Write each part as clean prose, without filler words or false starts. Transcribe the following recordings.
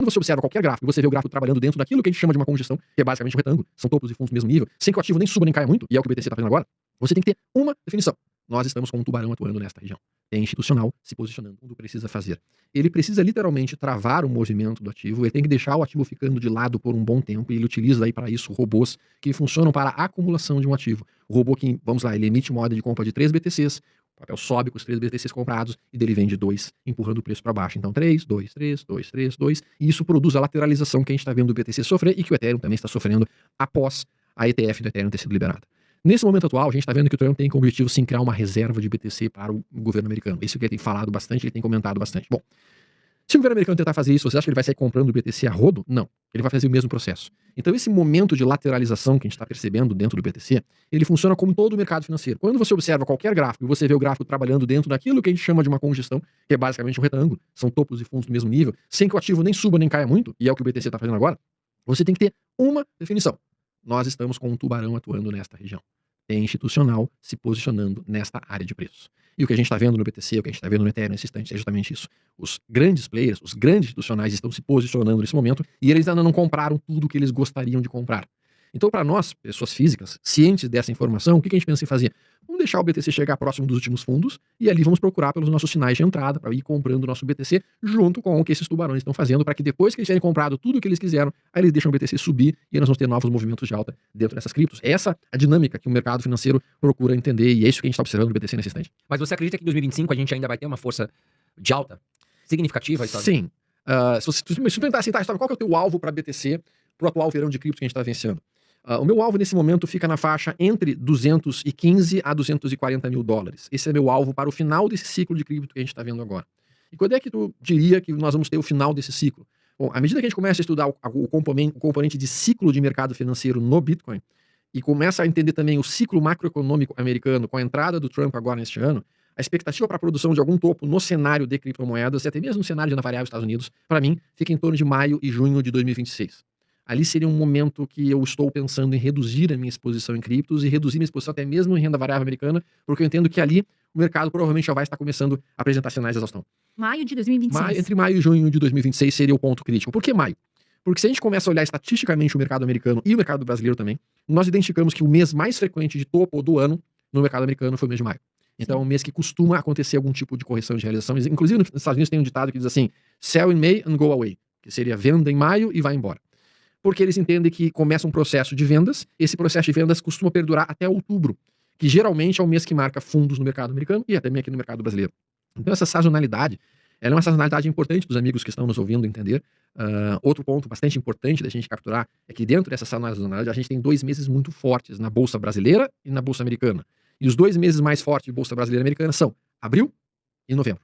Quando você observa qualquer gráfico, você vê o gráfico trabalhando dentro daquilo que a gente chama de uma congestão, que é basicamente um retângulo, são topos e fundos do mesmo nível, sem que o ativo nem suba nem caia muito, e é o que o BTC está fazendo agora, você tem que ter uma definição. Nós estamos com um tubarão atuando nesta região. É institucional se posicionando. Tudo precisa fazer. Ele precisa literalmente travar o movimento do ativo, ele tem que deixar o ativo ficando de lado por um bom tempo, e ele utiliza aí para isso robôs que funcionam para a acumulação de um ativo. O robô que, vamos lá, ele emite uma ordem de compra de 3 BTCs, o papel sobe com os 3 BTCs comprados e dele vende 2, empurrando o preço para baixo. Então 3, 2, 3, 2, 3, 2, e isso produz a lateralização que a gente está vendo o BTC sofrer e que o Ethereum também está sofrendo após a ETF do Ethereum ter sido liberada. Nesse momento atual, a gente está vendo que o Trump tem como objetivo sim criar uma reserva de BTC para o governo americano. Isso que ele tem falado bastante, ele tem comentado bastante. Bom, se o governo americano tentar fazer isso, você acha que ele vai sair comprando o BTC a rodo? Não. Ele vai fazer o mesmo processo. Então esse momento de lateralização que a gente está percebendo dentro do BTC, ele funciona como todo o mercado financeiro. Quando você observa qualquer gráfico e você vê o gráfico trabalhando dentro daquilo que a gente chama de uma congestão, que é basicamente um retângulo, são topos e fundos do mesmo nível, sem que o ativo nem suba nem caia muito, e é o que o BTC está fazendo agora, você tem que ter uma definição. Nós estamos com um tubarão atuando nesta região. É institucional se posicionando nesta área de preços. E o que a gente está vendo no BTC, o que a gente está vendo no Ethereum nesse instante é justamente isso. Os grandes players, os grandes institucionais estão se posicionando nesse momento e eles ainda não compraram tudo o que eles gostariam de comprar. Então, para nós, pessoas físicas, cientes dessa informação, o que a gente pensa em fazer? Vamos deixar o BTC chegar próximo dos últimos fundos e ali vamos procurar pelos nossos sinais de entrada para ir comprando o nosso BTC junto com o que esses tubarões estão fazendo para que depois que eles tiverem comprado tudo o que eles quiseram, aí eles deixam o BTC subir e nós vamos ter novos movimentos de alta dentro dessas criptos. Essa é a dinâmica que o mercado financeiro procura entender e é isso que a gente está observando no BTC nesse instante. Mas você acredita que em 2025 a gente ainda vai ter uma força de alta significativa? Sim. Se você tentar assim, qual que é o teu alvo para BTC, para o atual verão de criptos que a gente está vencendo? O meu alvo nesse momento fica na faixa entre 215 a 240 mil dólares. Esse é meu alvo para o final desse ciclo de cripto que a gente está vendo agora. E quando é que tu diria que nós vamos ter o final desse ciclo? Bom, à medida que a gente começa a estudar o componente de ciclo de mercado financeiro no Bitcoin e começa a entender também o ciclo macroeconômico americano com a entrada do Trump agora neste ano, a expectativa para a produção de algum topo no cenário de criptomoedas e até mesmo no cenário de renda variável dos Estados Unidos, para mim, fica em torno de maio e junho de 2026. Ali seria um momento que eu estou pensando em reduzir a minha exposição em criptos e reduzir minha exposição até mesmo em renda variável americana, porque eu entendo que ali o mercado provavelmente já vai estar começando a apresentar sinais de exaustão. Maio de 2026. Entre maio e junho de 2026 seria o ponto crítico. Por que maio? Porque se a gente começa a olhar estatisticamente o mercado americano e o mercado brasileiro também, nós identificamos que o mês mais frequente de topo do ano no mercado americano foi o mês de maio. Então é um mês que costuma acontecer algum tipo de correção de realização. Inclusive nos Estados Unidos tem um ditado que diz assim, sell in May and go away, que seria venda em maio e vai embora. Porque eles entendem que começa um processo de vendas, esse processo de vendas costuma perdurar até outubro, que geralmente é o mês que marca fundos no mercado americano e até também aqui no mercado brasileiro. Então essa sazonalidade, ela é uma sazonalidade importante dos amigos que estão nos ouvindo entender. Outro ponto bastante importante da gente capturar é que dentro dessa sazonalidade a gente tem 2 meses muito fortes na Bolsa Brasileira e na Bolsa Americana. E os 2 meses mais fortes de Bolsa Brasileira e Americana são abril e novembro.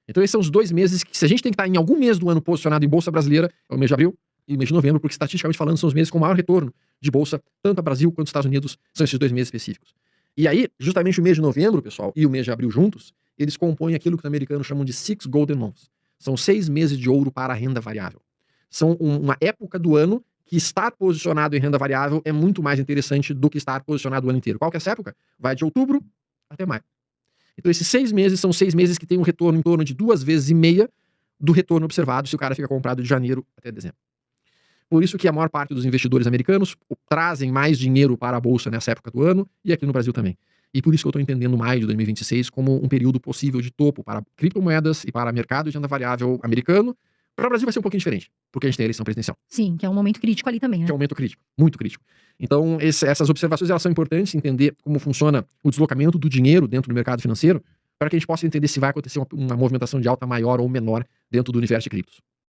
Então esses são os 2 meses que se a gente tem que estar em algum mês do ano posicionado em Bolsa Brasileira, é o mês de abril e mês de novembro, porque estatisticamente falando são os meses com maior retorno de bolsa, tanto a Brasil quanto os Estados Unidos, são esses 2 meses específicos. E aí, justamente o mês de novembro, pessoal, e o mês de abril juntos, eles compõem aquilo que os americanos chamam de 6 Golden Months. São 6 meses de ouro para a renda variável. São uma época do ano que estar posicionado em renda variável é muito mais interessante do que estar posicionado o ano inteiro. Qual que é essa época? Vai de outubro até maio. Então esses 6 meses são 6 meses que têm um retorno em torno de 2,5 vezes do retorno observado se o cara fica comprado de janeiro até dezembro. Por isso que a maior parte dos investidores americanos trazem mais dinheiro para a bolsa nessa época do ano e aqui no Brasil também. E por isso que eu estou entendendo maio de 2026 como um período possível de topo para criptomoedas e para mercado de renda variável americano. Para o Brasil vai ser um pouquinho diferente, porque a gente tem a eleição presidencial. Sim, que é um momento crítico ali também, né? Que é um momento crítico, muito crítico. Então essas observações elas são importantes, entender como funciona o deslocamento do dinheiro dentro do mercado financeiro, para que a gente possa entender se vai acontecer uma movimentação de alta maior ou menor dentro do universo de criptos.